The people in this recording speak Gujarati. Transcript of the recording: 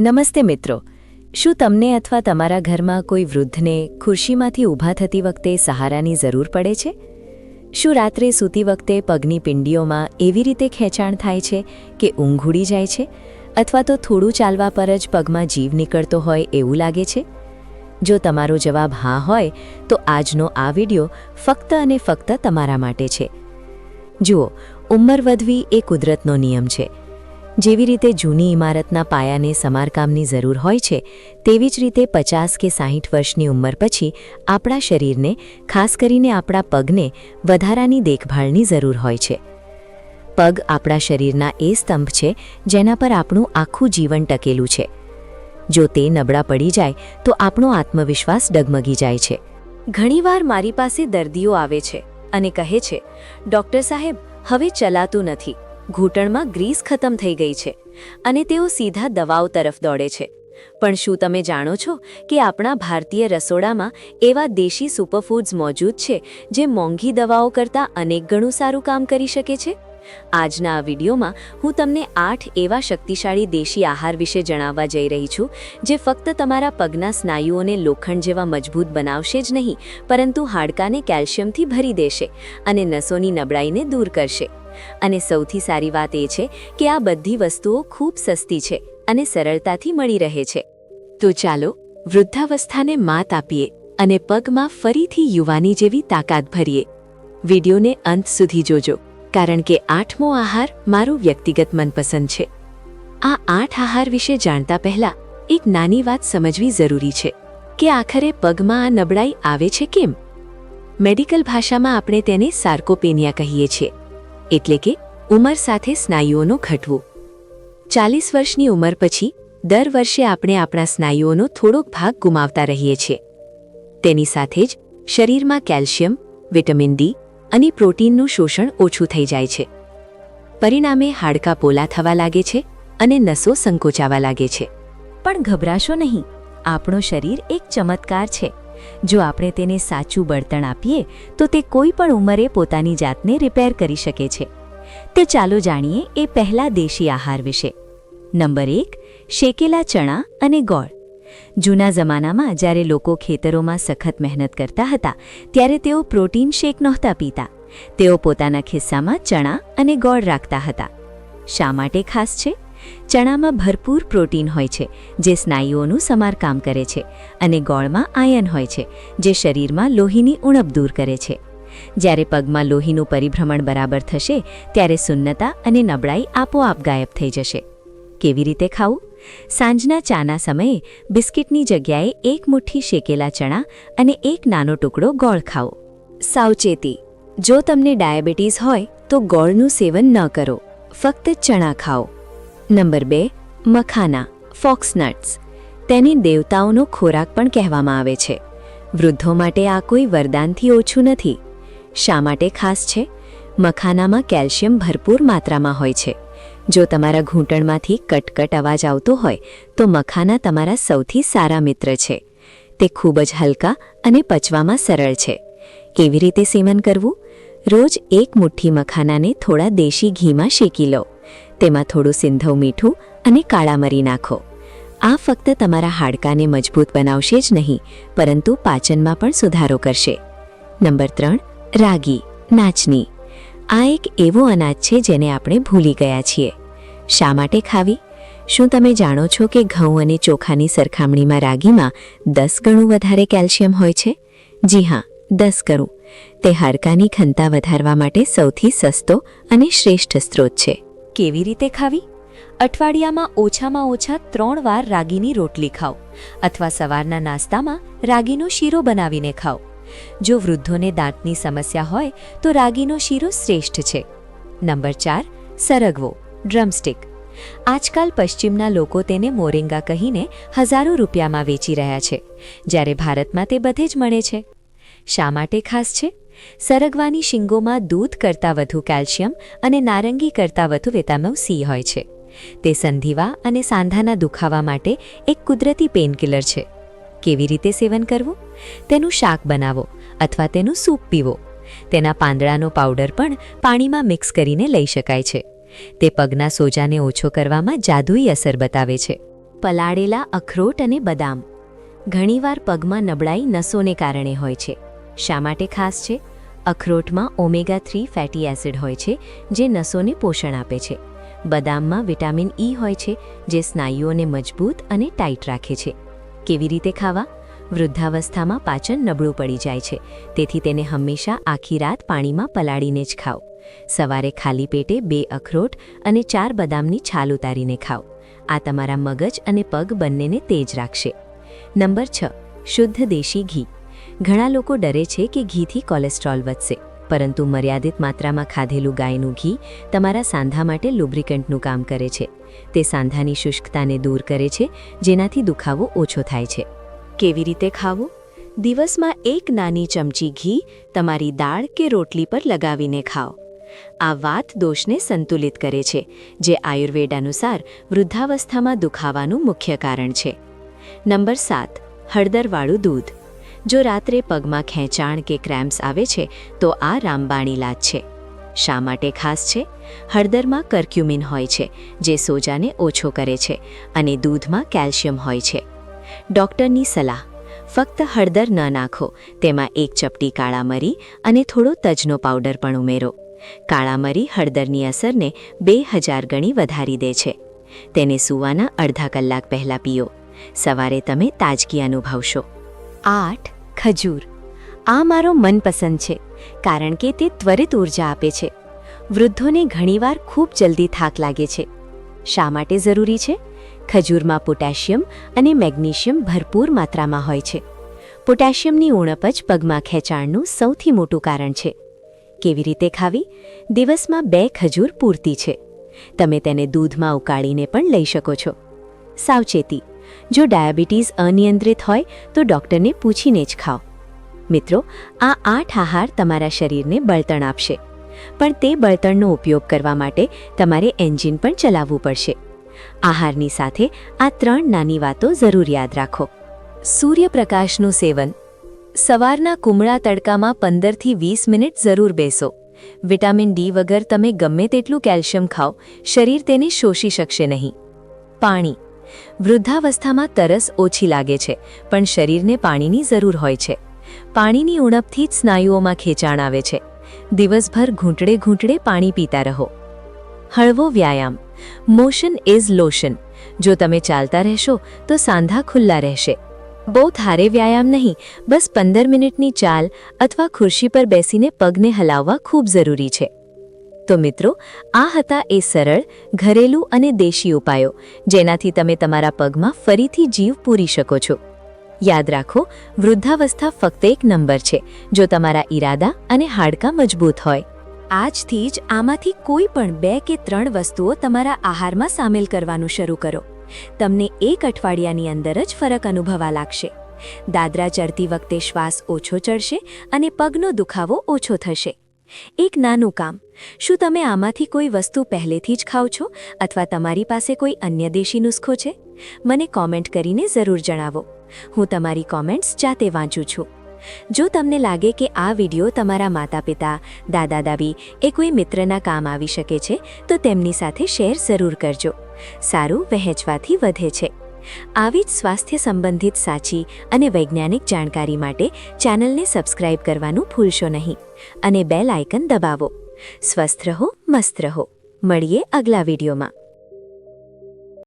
નમસ્તે મિત્રો, શું તમને અથવા તમારા ઘરમાં કોઈ વૃદ્ધને ખુરશીમાંથી ઊભા થતી વખતે સહારાની જરૂર પડે છે? શું રાત્રે સૂતી વખતે પગની પિંડીઓમાં એવી રીતે ખેંચાણ થાય છે કે ઊંઘ ઉડી જાય છે, અથવા તો થોડું ચાલવા પર જ પગમાં જીવ નીકળતો હોય એવું લાગે છે? જો તમારો જવાબ હા હોય તો આજનો આ વિડિયો ફક્ત અને ફક્ત તમારા માટે છે. જુઓ, ઉંમર વધવી એ કુદરતનો નિયમ છે. જેવી રીતે જૂની ઇમારતના પાયાને સમારકામની જરૂર હોય છે, તેવી જ રીતે 50 કે 60 વર્ષની ઉંમર પછી આપણા શરીરને, ખાસ કરીને આપણા પગને વધારાની દેખભાળની જરૂર હોય છે. પગ આપણા શરીરના એ સ્તંભ છે જેના પર આપણું આખું જીવન ટકેલું છે. જો તે નબળા પડી જાય તો આપણો આત્મવિશ્વાસ ડગમગી જાય છે. ઘણીવાર મારી પાસે દર્દીઓ આવે છે અને કહે છે, ડૉક્ટર સાહેબ, હવે ચલાતું નથી, ઘૂંટણમાં ગ્રીસ ખતમ થઈ ગઈ છે, અને તેઓ સીધા દવાઓ તરફ દોડે છે. પણ શું તમે જાણો છો કે આપણા ભારતીય રસોડામાં એવા દેશી સુપરફૂડ્સ મોજૂદ છે જે મોંઘી દવાઓ કરતાં અનેક ગણું સારું કામ કરી શકે છે? આજના આ વિડીયોમાં હું તમને 8 એવા શક્તિશાળી દેશી આહાર વિશે જણાવવા જઈ રહી છું જે ફક્ત તમારા પગના સ્નાયુઓને લોખંડ જેવા મજબૂત બનાવશે જ નહીં, પરંતુ હાડકાને કેલ્શિયમથી ભરી દેશે અને નસોની નબળાઈને દૂર કરશે. અને સૌથી સારી વાત એ છે કે આ બધી વસ્તુઓ ખૂબ સસ્તી છે અને સરળતાથી મળી રહે છે. તો ચાલો વૃદ્ધાવસ્થાને માત આપીએ અને પગમાં ફરીથી યુવાની જેવી તાકાત ભરીએ. વિડીયોને અંત સુધી જોજો, કારણ કે 8મો આહાર મારું વ્યક્તિગત મનપસંદ છે. આ 8 આહાર વિશે જાણતા પહેલા એક નાની વાત સમજવી જરૂરી છે કે આખરે પગમાં આ નબળાઈ આવે છે કેમ. મેડિકલ ભાષામાં આપણે તેને સાર્કોપેનિયા કહીએ છીએ, એટલે કે ઉંમર સાથે સ્નાયુઓનું ઘટવું. 40 વર્ષની ઉંમર પછી દર વર્ષે આપણે આપણા સ્નાયુઓનો થોડોક ભાગ ગુમાવતા રહીએ છીએ. તેની સાથે જ શરીરમાં કેલ્શિયમ, વિટામિન ડી અને પ્રોટીનનું શોષણ ઓછું થઈ જાય છે. પરિણામે હાડકાં પોલા થવા લાગે છે અને નસો સંકોચાવા લાગે છે. પણ ગભરાશો નહીં, આપણું શરીર એક ચમત્કાર છે. જો આપણે તેને સાચું બળતણ આપીએ તો તે કોઈ પણ ઉંમરે પોતાની જાતને રિપેર કરી શકે છે. તે ચાલો જાણીએ એ પહેલા દેશી આહાર વિશે. નંબર 1, શેકેલા ચણા અને ગોળ. જૂના જમાનામાં જ્યારે લોકો ખેતરોમાં સખત મહેનત કરતા હતા, ત્યારે તેઓ પ્રોટીન શેક નહોતા પીતા. તેઓ પોતાના ખિસ્સામાં ચણા અને ગોળ રાખતા હતા. શા માટે ખાસ છે? ચણામાં ભરપૂર પ્રોટીન હોય છે જે સ્નાયુઓનું સમારકામ કરે છે, અને ગોળમાં આયર્ન હોય છે જે શરીરમાં લોહીની ઉણપ દૂર કરે છે. જ્યારે પગમાં લોહીનું પરિભ્રમણ બરાબર થશે ત્યારે સુન્નતા અને નબળાઈ આપોઆપ ગાયબ થઈ જશે. કેવી રીતે ખાવું? સાંજના ચાના સમયે બિસ્કિટની જગ્યાએ એક મુઠ્ઠી શેકેલા ચણા અને એક નાનો ટુકડો ગોળ ખાઓ. સાવચેતી: જો તમને ડાયાબિટીસ હોય તો ગોળનું સેવન ન કરો, ફક્ત ચણા ખાઓ. નંબર 2, મખાના, ફોક્સનટ્સ. તેને દેવતાઓનો ખોરાક પણ કહેવામાં આવે છે. વૃદ્ધો માટે આ કોઈ વરદાનથી ઓછું નથી. શા માટે ખાસ છે? મખાનામાં કેલ્શિયમ ભરપૂર માત્રામાં હોય છે. જો તમારા ઘૂંટણમાંથી કટકટ અવાજ આવતો હોય તો મખાના તમારા સૌથી સારા મિત્ર છે. તે ખૂબ જ હલકા અને પચવામાં સરળ છે. કેવી રીતે સેવન કરવું? રોજ એક મુઠ્ઠી મખાનાને થોડા દેશી ઘીમાં શેકી લો. તેમાં થોડું સિંધવ મીઠું અને કાળા મરી નાખો. આ ફક્ત તમારા હાડકાને મજબૂત બનાવશે જ નહીં, પરંતુ પાચનમાં પણ સુધારો કરશે. નંબર 3, રાગી, નાચની. આ એક એવો અનાજ છે જેને આપણે ભૂલી ગયા છીએ. શા માટે ખાવી? શું તમે જાણો છો કે ઘઉં અને ચોખાની સરખામણીમાં રાગીમાં 10 ગણું વધારે કેલ્શિયમ હોય છે? જી હા, 10 ગણું. તે હાડકાની ઘનતા વધારવા માટે સૌથી સસ્તો અને શ્રેષ્ઠ સ્ત્રોત છે. કેવી રીતે ખાવી? અઠવાડિયામાં ઓછામાં ઓછા 3 વાર રાગીની રોટલી ખાઓ, અથવા સવારના નાસ્તામાં રાગીનો શીરો બનાવીને ખાઓ. જો વૃદ્ધોને દાંતની સમસ્યા હોય તો રાગીનો શીરો શ્રેષ્ઠ છે. નંબર 4, સરગવો, ડ્રમસ્ટિક. આજકાલ પશ્ચિમના લોકો તેને મોરિંગા કહીને હજારો રૂપિયામાં વેચી રહ્યા છે, જ્યારે ભારતમાં તે બધે જ મળે છે. શા માટે ખાસ છે? સરગવાની શીંગોમાં દૂધ કરતાં વધુ કેલ્શિયમ અને નારંગી કરતાં વધુ વિટામિન સી હોય છે. તે સંધિવા અને સાંધાના દુખાવા માટે એક કુદરતી પેનકિલર છે. કેવી રીતે સેવન કરવું? તેનું શાક બનાવો અથવા તેનું સૂપ પીવો. તેના પાંદડાનો પાવડર પણ પાણીમાં મિક્સ કરીને લઈ શકાય છે. તે પગના સોજાને ઓછો કરવામાં જાદુઈ અસર બતાવે છે. પલાળેલા અખરોટ અને બદામ. ઘણીવાર પગમાં નબળાઈ નસોને કારણે હોય છે. શા માટે ખાસ છે? અખરોટમાં ઓમેગા-3 ફેટી એસિડ હોય છે, જે નસોને પોષણ આપે છે. બદામમાં વિટામિન E હોય છે, જે સ્નાયુઓને મજબૂત અને ટાઈટ રાખે છે. કેવી રીતે ખાવા? વૃદ્ધાવસ્થામાં પાચન નબળું પડી જાય છે, તેથી તેને હંમેશા આખી રાત પાણીમાં પલાળીને જ ખાઓ. સવારે ખાલી પેટે 2 અખરોટ અને 4 બદામની છાલ ઉતારીને ખાઓ. આ તમારા મગજ અને પગ બંનેને તેજ રાખશે. નંબર 6. શુદ્ધ દેશી ઘી. ઘણા લોકો ડરે છે કે ઘીથી કોલેસ્ટ્રોલ વધશે, પરંતુ મર્યાદિત માત્રામાં ખાધેલું ગાયનું ઘી તમારા સાંધા માટે લુબ્રિકન્ટનું કામ કરે છે. તે સાંધાની શુષ્કતાને દૂર કરે છે, જેનાથી દુખાવો ઓછો થાય છે. કેવી રીતે ખાવું? દિવસમાં 1 નાની ચમચી ઘી તમારી દાળ કે રોટલી પર લગાવીને ખાઓ. આ વાત દોષને સંતુલિત કરે છે, જે આયુર્વેદ અનુસાર વૃદ્ધાવસ્થામાં દુખાવાનું મુખ્ય કારણ છે. નંબર 7. હળદરવાળું દૂધ. જો રાત્રે પગમાં ખેંચાણ કે ક્રેમ્પ્સ આવે છે, તો આ રામબાણ ઇલાજ છે. શા માટે ખાસ છે? હળદરમાં કર્ક્યુમિન હોય છે, જે સોજાને ઓછો કરે છે, અને દૂધમાં કેલ્શિયમ હોય છે. ડૉક્ટરની સલાહ: ફક્ત હળદર ન નાખો, તેમાં 1 ચપટી કાળા મરી અને થોડો તજનો પાવડર પણ ઉમેરો. કાળા મરી હળદરની અસરને 2000 ગણી વધારી દે છે. તેને સૂવાના અડધા કલાક પહેલાં પીઓ. સવારે તમે તાજગી અનુભવશો. 8. ખજૂર. આ મારો મનપસંદ છે, કારણ કે તે ત્વરિત ઊર્જા આપે છે. વૃદ્ધોને ઘણીવાર ખૂબ જલ્દી થાક લાગે છે. શા માટે જરૂરી છે? ખજૂરમાં પોટેશિયમ અને મેગ્નેશિયમ ભરપૂર માત્રામાં હોય છે. પોટેશિયમની ઉણપ જ પગમાં ખેંચાણનું સૌથી મોટું કારણ છે. કેવી રીતે ખાવી? દિવસમાં 2 ખજૂર પૂરતી છે. તમે તેને દૂધમાં ઉકાળીને પણ લઈ શકો છો. સાવચેતી: જો ડાયાબિટીસ અનિયંત્રિત હોય તો ડૉક્ટરને પૂછીને જ ખાઓ. મિત્રો, આ 8 આહાર તમારા શરીરને બળતણ આપશે, પણ તે બળતણનો ઉપયોગ કરવા માટે તમારે એન્જિન પણ ચલાવવું પડશે. આહારની સાથે આ 3 નાની વાતો જરૂર યાદ રાખો. સૂર્યપ્રકાશનું સેવન. સવારના કુમળા તડકામાં 15 થી 20 મિનિટ જરૂર બેસો. વિટામિન D વગર તમે ગમે તેટલું કેલ્શિયમ ખાઓ, શરીર તેને શોષી શકશે નહીં. પાણી. વૃદ્ધાવસ્થામાં તરસ ઓછી લાગે છે, પણ શરીરને પાણીની જરૂર હોય છે. પાણીની ઉણપથી જ સ્નાયુઓમાં ખેંચાણ આવે છે. દિવસભર ઘૂંટડે ઘૂંટડે પાણી પીતા રહો. હળવો વ્યાયામ. Motion is lotion. જો તમે ચાલતા રહેશો તો સાંધા ખુલ્લા રહેશે. બહુ ભારે વ્યાયામ નહીં, બસ 15 મિનિટની ચાલ અથવા ખુરશી પર બેસીને પગને હલાવવા ખૂબ જરૂરી છે. તો મિત્રો, આ હતા એ સરળ, ઘરેલું અને દેશી ઉપાયો, જેનાથી તમે તમારા પગમાં ફરીથી જીવ પૂરી શકો છો. યાદ રાખો, વૃદ્ધાવસ્થા ફક્ત એક નંબર છે, જો તમારા ઈરાદા અને હાડકાં મજબૂત હોય. આજથી જ આમાંથી કોઈ પણ 2 કે 3 વસ્તુઓ તમારા આહારમાં સામેલ કરવાનું શરૂ કરો. તમને 1 અઠવાડિયાની અંદર જ ફરક અનુભવવા લાગશે. દાદરા ચડતી વખતે શ્વાસ ઓછો ચડશે અને પગનો દુખાવો ઓછો થશે. એક નાનું કામ: શું તમે આમાંથી કોઈ વસ્તુ પહેલેથી જ ખાઓ છો, અથવા તમારી પાસે કોઈ અન્ય દેશી નુસ્ખો છે? મને કોમેન્ટ કરીને જરૂર જણાવો. હું તમારી કોમેન્ટ્સ જાતે વાંચું છું. જો તમને લાગે કે આ વિડિયો તમારા માતા-પિતા, દાદા-દાદી એ કોઈ મિત્રના કામ આવી શકે છે, તો તેમની સાથે શેર જરૂર કરજો. સારું વહેંચવાથી વધે છે. આવી જ સ્વાસ્થ્ય સંબંધિત સાચી અને વૈજ્ઞાનિક જાણકારી માટે ચેનલને સબસ્ક્રાઇબ કરવાનું ભૂલશો નહીં, અને બેલ આઇકન દબાવો. સ્વસ્થ રહો, મસ્ત રહો. મળીએ અગલા વિડિયોમાં.